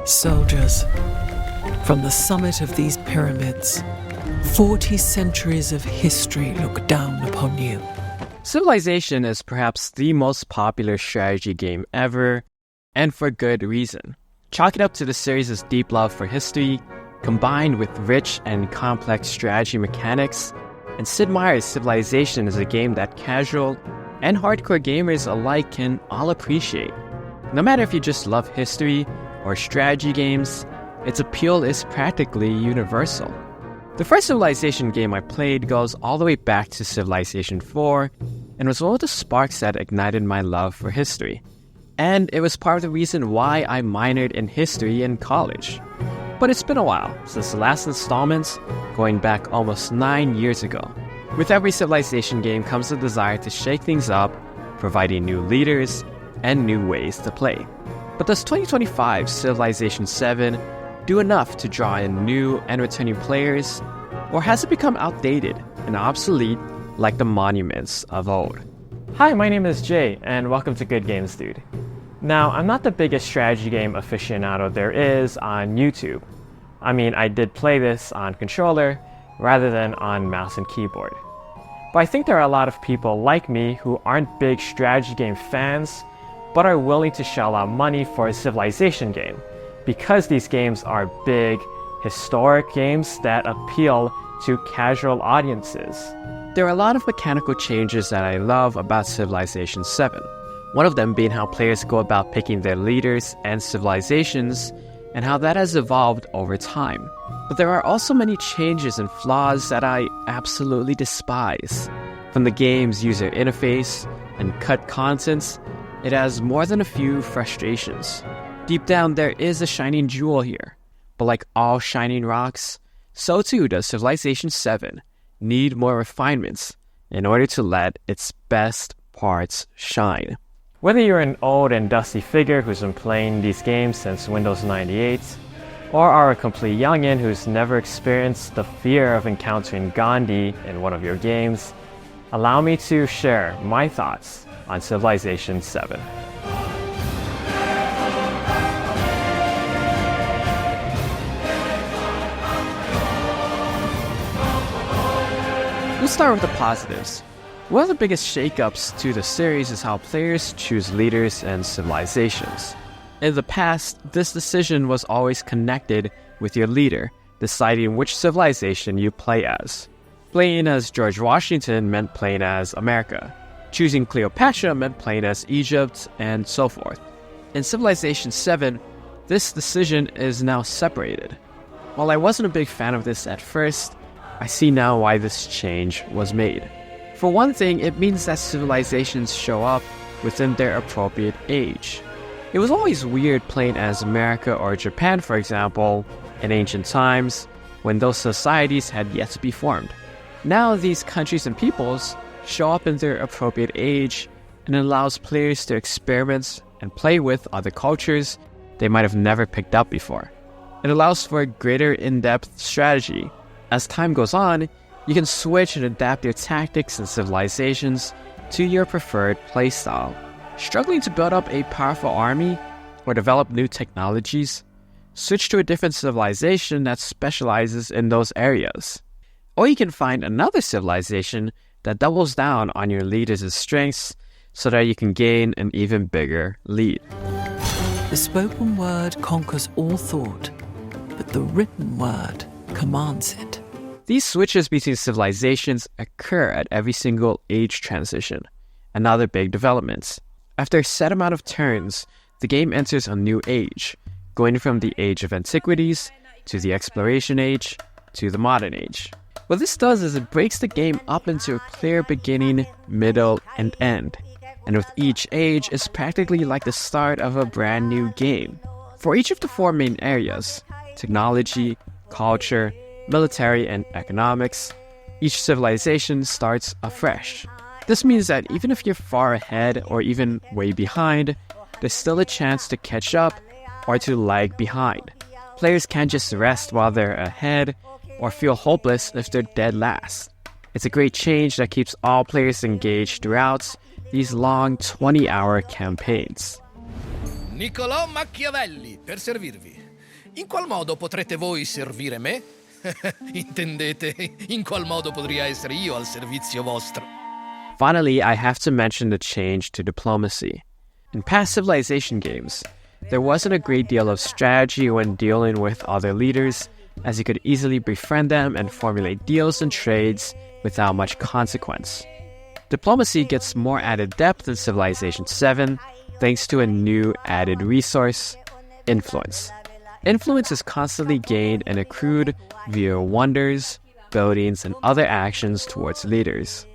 Soldiers, from the summit of these pyramids, 40 centuries of history look down upon you. Civilization is perhaps the most popular strategy game ever, and for good reason. Chalk it up to the series' deep love for history, combined with rich and complex strategy mechanics, and Sid Meier's Civilization is a game that casual and hardcore gamers alike can all appreciate. No matter if you just love history or strategy games, its appeal is practically universal. The first Civilization game I played goes all the way back to Civilization 4 and was one of the sparks that ignited my love for history. And it was part of the reason why I minored in history in college. But it's been a while since the last installment, going back almost 9 years ago. With every Civilization game comes a desire to shake things up, providing new leaders and new ways to play. But does 2025 Civilization VII do enough to draw in new and returning players? Or has it become outdated and obsolete like the monuments of old? Hi, my name is Jay, and welcome to Good Games Dude. Now, I'm not the biggest strategy game aficionado there is on YouTube. I mean, I did play this on controller rather than on mouse and keyboard. But I think there are a lot of people like me who aren't big strategy game fans, but are willing to shell out money for a Civilization game, because these games are big, historic games that appeal to casual audiences. There are a lot of mechanical changes that I love about Civilization VII. One of them being how players go about picking their leaders and civilizations, and how that has evolved over time. But there are also many changes and flaws that I absolutely despise. From the game's user interface and cut contents, it has more than a few frustrations. Deep down, there is a shining jewel here. But like all shining rocks, so too does Civilization VII need more refinements in order to let its best parts shine. Whether you're an old and dusty figure who's been playing these games since Windows 98, or are a complete youngin' who's never experienced the fear of encountering Gandhi in one of your games, allow me to share my thoughts on Civilization VII. We'll start with the positives. One of the biggest shakeups to the series is how players choose leaders and civilizations. In the past, this decision was always connected with your leader, deciding which civilization you play as. Playing as George Washington meant playing as America. Choosing Cleopatra meant playing as Egypt, and so forth. In Civilization VII, this decision is now separated. While I wasn't a big fan of this at first, I see now why this change was made. For one thing, it means that civilizations show up within their appropriate age. It was always weird playing as America or Japan, for example, in ancient times, when those societies had yet to be formed. Now these countries and peoples show up in their appropriate age, and it allows players to experiment and play with other cultures they might have never picked up before. It allows for a greater in-depth strategy. As time goes on, you can switch and adapt your tactics and civilizations to your preferred playstyle. Struggling to build up a powerful army or develop new technologies? Switch to a different civilization that specializes in those areas. Or you can find another civilization that doubles down on your leaders' strengths so that you can gain an even bigger lead. The spoken word conquers all thought, but the written word commands it. These switches between civilizations occur at every single age transition. Another big development. After a set amount of turns, the game enters a new age, going from the age of antiquities to the exploration age to the modern age. What this does is it breaks the game up into a clear beginning, middle, and end. And with each age, it's practically like the start of a brand new game. For each of the four main areas, technology, culture, military, and economics, each civilization starts afresh. This means that even if you're far ahead or even way behind, there's still a chance to catch up or to lag behind. Players can't just rest while they're ahead or feel hopeless if they're dead last. It's a great change that keeps all players engaged throughout these long 20-hour campaigns. Niccolò Machiavelli, per servirvi. In qual modo potrete voi servire me? Intendete, in qual modo potrei essere io al servizio vostro? Finally, I have to mention the change to diplomacy. In past civilization games, there wasn't a great deal of strategy when dealing with other leaders, as you could easily befriend them and formulate deals and trades without much consequence. Diplomacy gets more added depth in Civilization VII thanks to a new added resource, influence. Influence is constantly gained and accrued via wonders, buildings, and other actions towards leaders.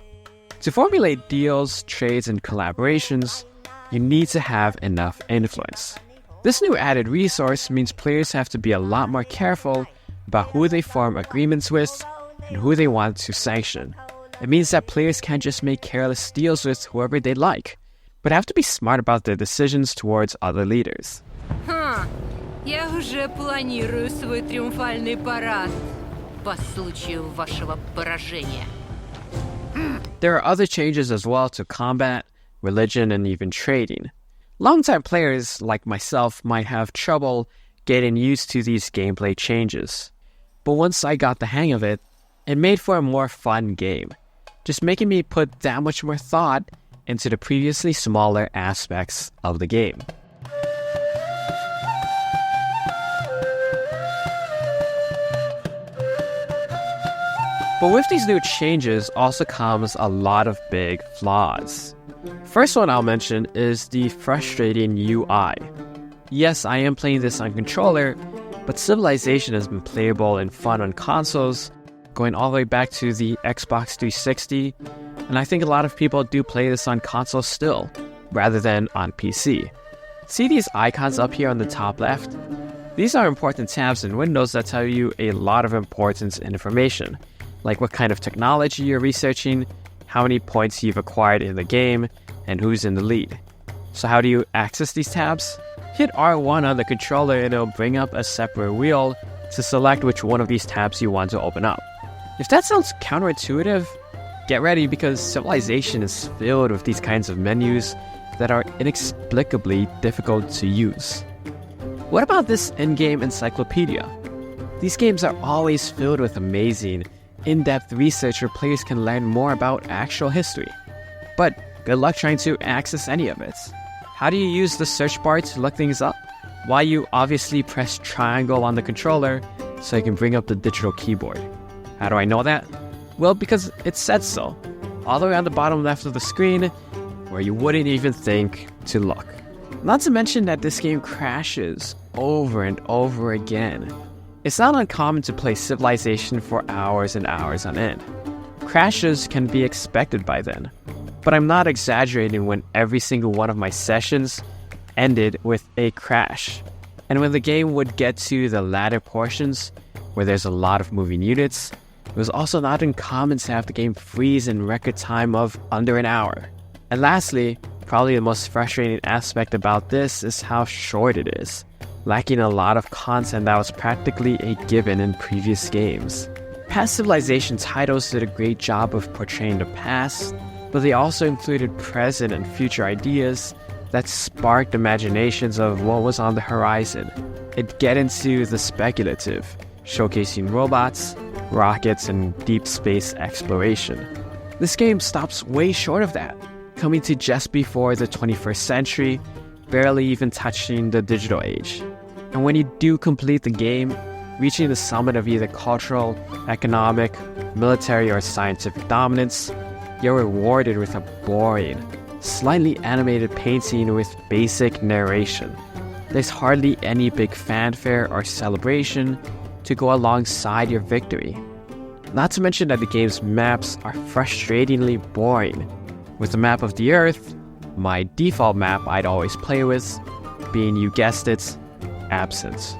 To formulate deals, trades, and collaborations, you need to have enough influence. This new added resource means players have to be a lot more careful about who they form agreements with and who they want to sanction. It means that players can't just make careless deals with whoever they like, but have to be smart about their decisions towards other leaders. Я уже планирую свой триумфальный парад по случаю вашего поражения. There are other changes as well to combat, religion, and even trading. Longtime players like myself might have trouble getting used to these gameplay changes. But once I got the hang of it, it made for a more fun game, just making me put that much more thought into the previously smaller aspects of the game. But with these new changes also comes a lot of big flaws. First one I'll mention is the frustrating UI. Yes, I am playing this on controller, but Civilization has been playable and fun on consoles, going all the way back to the Xbox 360, and I think a lot of people do play this on console still, rather than on PC. See these icons up here on the top left? These are important tabs in Windows that tell you a lot of important information, like what kind of technology you're researching, how many points you've acquired in the game, and who's in the lead. So how do you access these tabs? Hit R1 on the controller and it'll bring up a separate wheel to select which one of these tabs you want to open up. If that sounds counterintuitive, get ready because Civilization is filled with these kinds of menus that are inexplicably difficult to use. What about this in-game encyclopedia? These games are always filled with amazing, in-depth research where players can learn more about actual history. But good luck trying to access any of it. How do you use the search bar to look things up? Why you obviously press triangle on the controller so you can bring up the digital keyboard. How do I know that? Well, because it said so, all the way on the bottom left of the screen, where you wouldn't even think to look. Not to mention that this game crashes over and over again. It's not uncommon to play Civilization for hours and hours on end. Crashes can be expected by then, but I'm not exaggerating when every single one of my sessions ended with a crash. And when the game would get to the latter portions, where there's a lot of moving units, it was also not uncommon to have the game freeze in record time of under an hour. And lastly, probably the most frustrating aspect about this is how short it is, lacking a lot of content that was practically a given in previous games. Past Civilization titles did a great job of portraying the past, but they also included present and future ideas that sparked imaginations of what was on the horizon. It'd get into the speculative, showcasing robots, rockets, and deep space exploration. This game stops way short of that, coming to just before the 21st century, barely even touching the digital age. And when you do complete the game, reaching the summit of either cultural, economic, military, or scientific dominance, you're rewarded with a boring, slightly animated painting with basic narration. There's hardly any big fanfare or celebration to go alongside your victory. Not to mention that the game's maps are frustratingly boring, with the map of the Earth, my default map I'd always play with, being, you guessed it, absent.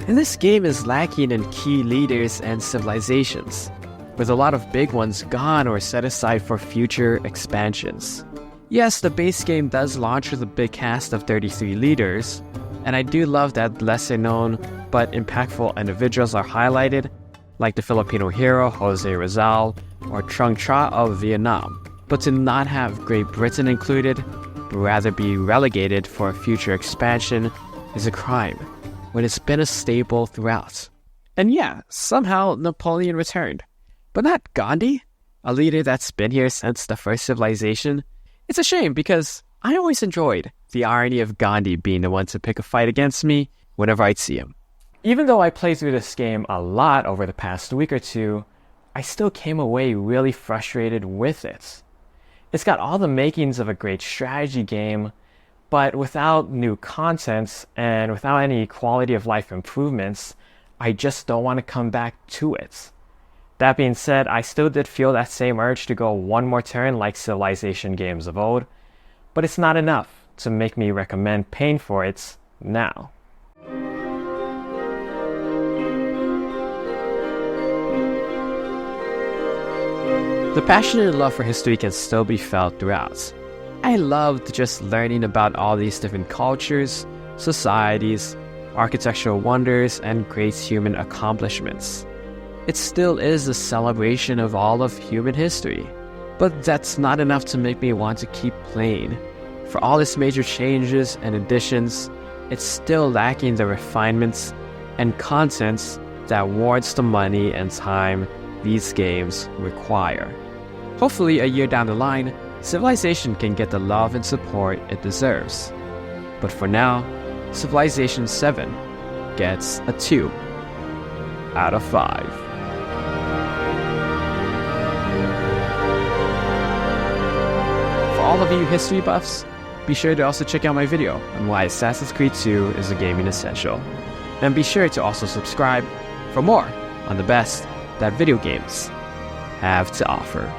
And this game is lacking in key leaders and civilizations, with a lot of big ones gone or set aside for future expansions. Yes, the base game does launch with a big cast of 33 leaders, and I do love that lesser known but impactful individuals are highlighted, like the Filipino hero Jose Rizal or Trung Tra of Vietnam. But to not have Great Britain included, but rather be relegated for a future expansion, is a crime. when it's been a staple throughout. And yeah, somehow Napoleon returned. But not Gandhi, a leader that's been here since the first civilization. It's a shame because I always enjoyed the irony of Gandhi being the one to pick a fight against me whenever I'd see him. Even though I played through this game a lot over the past week or two, I still came away really frustrated with it. It's got all the makings of a great strategy game, but without new content and without any quality of life improvements, I just don't want to come back to it. That being said, I still did feel that same urge to go one more turn like Civilization games of old, but it's not enough to make me recommend paying for it now. The passion and love for history can still be felt throughout. I loved just learning about all these different cultures, societies, architectural wonders, and great human accomplishments. It still is a celebration of all of human history, but that's not enough to make me want to keep playing. For all its major changes and additions, it's still lacking the refinements and contents that warrants the money and time these games require. Hopefully a year down the line, Civilization can get the love and support it deserves. But for now, Civilization VII gets a 2 out of 5. For all of you history buffs, be sure to also check out my video on why Assassin's Creed 2 is a gaming essential. And be sure to also subscribe for more on the best that video games have to offer.